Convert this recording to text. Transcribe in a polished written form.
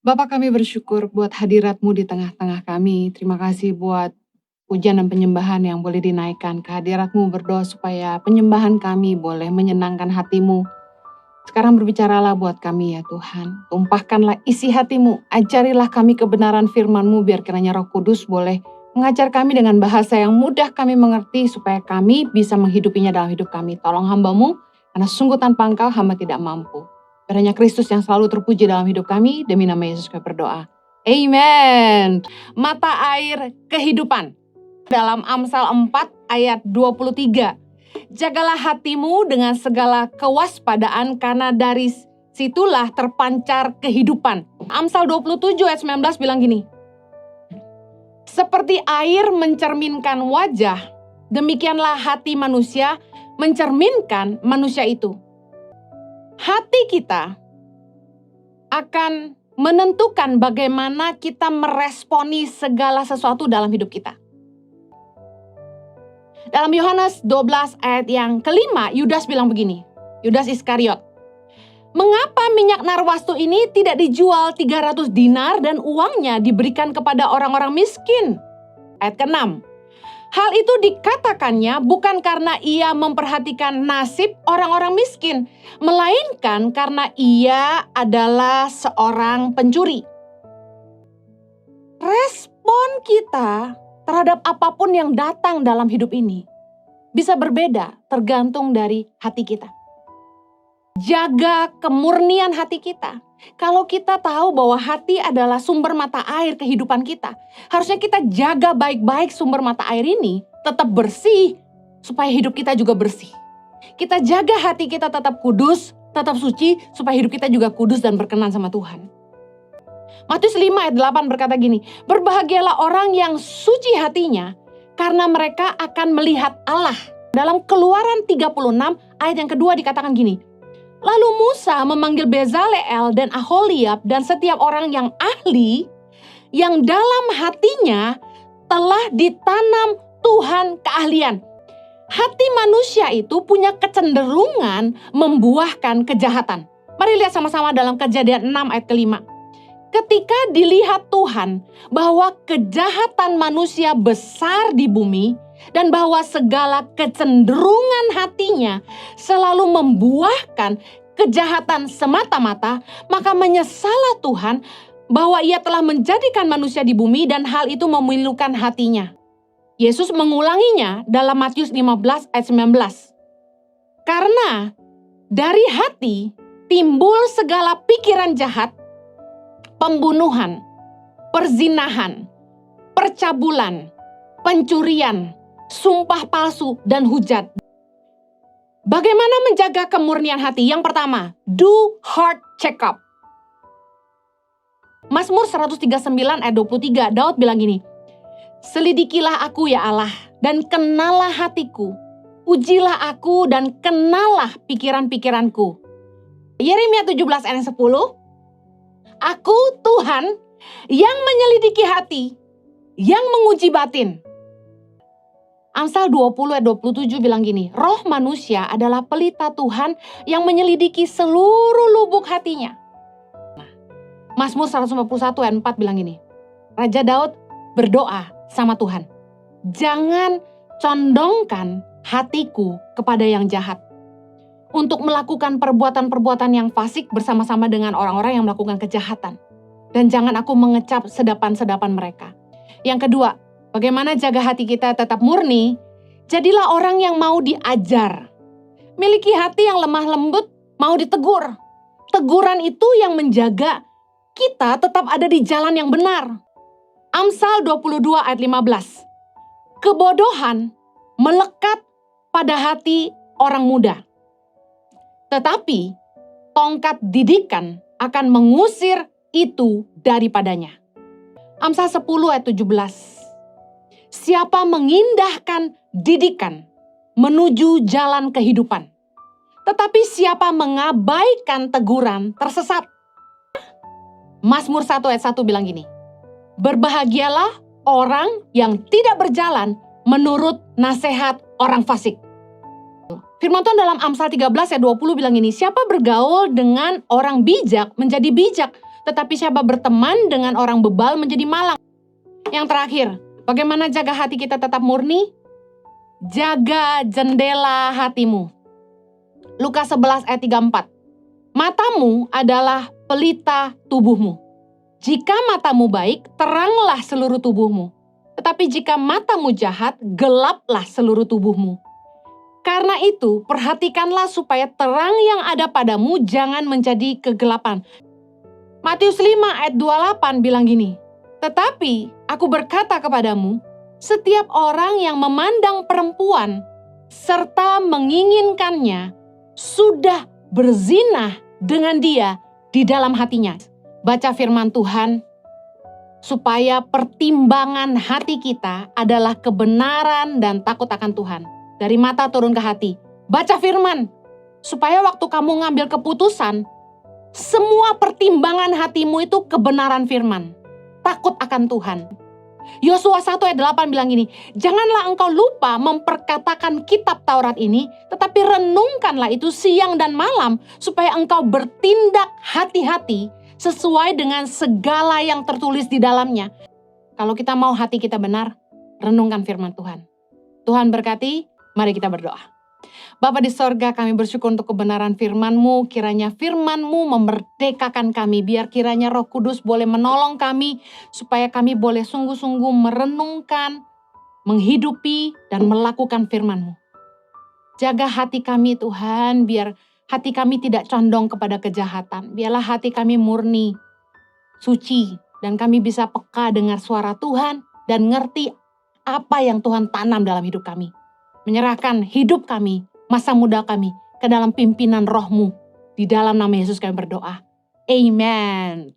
Bapa, kami bersyukur buat hadirat-Mu di tengah-tengah kami. Terima kasih buat pujian dan penyembahan yang boleh dinaikkan ke hadirat-Mu. Berdoa supaya penyembahan kami boleh menyenangkan hati-Mu. Sekarang berbicaralah buat kami ya Tuhan. Tumpahkanlah isi hati-Mu. Ajarilah kami kebenaran firman-Mu biar kiranya Roh Kudus boleh mengajar kami dengan bahasa yang mudah kami mengerti supaya kami bisa menghidupinya dalam hidup kami. Tolong hamba-Mu, karena sungguh tanpa Engkau hamba tidak mampu. Hanya Kristus yang selalu terpuji dalam hidup kami, demi nama Yesus kami berdoa. Amen. Mata air kehidupan. Dalam Amsal 4 ayat 23. Jagalah hatimu dengan segala kewaspadaan karena dari situlah terpancar kehidupan. Amsal 27 ayat 19 bilang gini. Seperti air mencerminkan wajah, demikianlah hati manusia mencerminkan manusia itu. Hati kita akan menentukan bagaimana kita meresponi segala sesuatu dalam hidup kita. Dalam Yohanes 12 ayat yang kelima, Yudas bilang begini. Yudas Iskariot. Mengapa minyak narwastu ini tidak dijual 300 dinar dan uangnya diberikan kepada orang-orang miskin? Ayat ke-6. Hal itu dikatakannya bukan karena ia memperhatikan nasib orang-orang miskin, melainkan karena ia adalah seorang pencuri. Respon kita terhadap apapun yang datang dalam hidup ini bisa berbeda tergantung dari hati kita. Jaga kemurnian hati kita. Kalau kita tahu bahwa hati adalah sumber mata air kehidupan kita, harusnya kita jaga baik-baik sumber mata air ini tetap bersih, supaya hidup kita juga bersih. Kita jaga hati kita tetap kudus, tetap suci, supaya hidup kita juga kudus dan berkenan sama Tuhan. Matius 5 ayat 8 berkata gini, berbahagialah orang yang suci hatinya, karena mereka akan melihat Allah. Dalam Keluaran 36 ayat yang kedua dikatakan gini, lalu Musa memanggil Bezaleel dan Aholiab dan setiap orang yang ahli yang dalam hatinya telah ditanam Tuhan keahlian. Hati manusia itu punya kecenderungan membuahkan kejahatan. Mari lihat sama-sama dalam Kejadian 6 ayat kelima. Ketika dilihat Tuhan bahwa kejahatan manusia besar di bumi dan bahwa segala kecenderungan hatinya selalu membuahkan kejahatan semata-mata, maka menyesallah Tuhan bahwa ia telah menjadikan manusia di bumi dan hal itu memilukan hatinya. Yesus mengulanginya dalam Matius 15 ayat 19. Karena dari hati timbul segala pikiran jahat, pembunuhan, perzinahan, percabulan, pencurian, sumpah palsu, dan hujat. Bagaimana menjaga kemurnian hati? Yang pertama, do heart check-up. Mazmur 139 ayat 23, Daud bilang gini, selidikilah aku ya Allah, dan kenalah hatiku. Ujilah aku dan kenalah pikiran-pikiranku. Yeremia 17 ayat 10, aku Tuhan yang menyelidiki hati, yang menguji batin. Amsal 20 ayat 27 bilang gini, roh manusia adalah pelita Tuhan yang menyelidiki seluruh lubuk hatinya. Mazmur 151 ayat 4 bilang gini, Raja Daud berdoa sama Tuhan, jangan condongkan hatiku kepada yang jahat, untuk melakukan perbuatan-perbuatan yang fasik bersama-sama dengan orang-orang yang melakukan kejahatan. Dan jangan aku mengecap sedapan-sedapan mereka. Yang kedua, bagaimana jaga hati kita tetap murni? Jadilah orang yang mau diajar. Miliki hati yang lemah lembut, mau ditegur. Teguran itu yang menjaga kita tetap ada di jalan yang benar. Amsal 22 ayat 15. Kebodohan melekat pada hati orang muda. Tetapi tongkat didikan akan mengusir itu daripadanya. Amsal 10 ayat 17. Siapa mengindahkan didikan menuju jalan kehidupan, tetapi siapa mengabaikan teguran tersesat. Mazmur 1 ayat 1 bilang gini, berbahagialah orang yang tidak berjalan menurut nasihat orang fasik. Firman Tuhan dalam Amsal 13 ayat 20 bilang ini, siapa bergaul dengan orang bijak menjadi bijak, Tetapi siapa berteman dengan orang bebal menjadi malang. Yang terakhir, bagaimana jaga hati kita tetap murni? Jaga jendela hatimu. Lukas 11 ayat 34. Matamu adalah pelita tubuhmu. Jika matamu baik, teranglah seluruh tubuhmu. Tetapi jika matamu jahat, gelaplah seluruh tubuhmu. Karena itu, perhatikanlah supaya terang yang ada padamu jangan menjadi kegelapan. Matius 5 ayat 28 bilang gini, tetapi aku berkata kepadamu, setiap orang yang memandang perempuan serta menginginkannya sudah berzinah dengan dia di dalam hatinya. Baca firman Tuhan, supaya pertimbangan hati kita adalah kebenaran dan takut akan Tuhan. Dari mata turun ke hati. Baca firman, supaya waktu kamu ngambil keputusan, semua pertimbangan hatimu itu kebenaran firman. Takut akan Tuhan. Yosua 1 ayat 8 bilang gini, janganlah engkau lupa memperkatakan kitab Taurat ini, tetapi renungkanlah itu siang dan malam, supaya engkau bertindak hati-hati sesuai dengan segala yang tertulis di dalamnya. Kalau kita mau hati kita benar, renungkan firman Tuhan. Tuhan berkati, mari kita berdoa. Bapa di sorga, kami bersyukur untuk kebenaran firman-Mu. Kiranya firman-Mu memerdekakan kami. Biar kiranya Roh Kudus boleh menolong kami, supaya kami boleh sungguh-sungguh merenungkan, menghidupi, dan melakukan firman-Mu. Jaga hati kami Tuhan, biar hati kami tidak condong kepada kejahatan. Biarlah hati kami murni, suci, dan kami bisa peka dengar suara Tuhan, dan ngerti apa yang Tuhan tanam dalam hidup kami. Menyerahkan hidup kami, masa muda kami, ke dalam pimpinan Roh-Mu. Di dalam nama Yesus kami berdoa. Amen.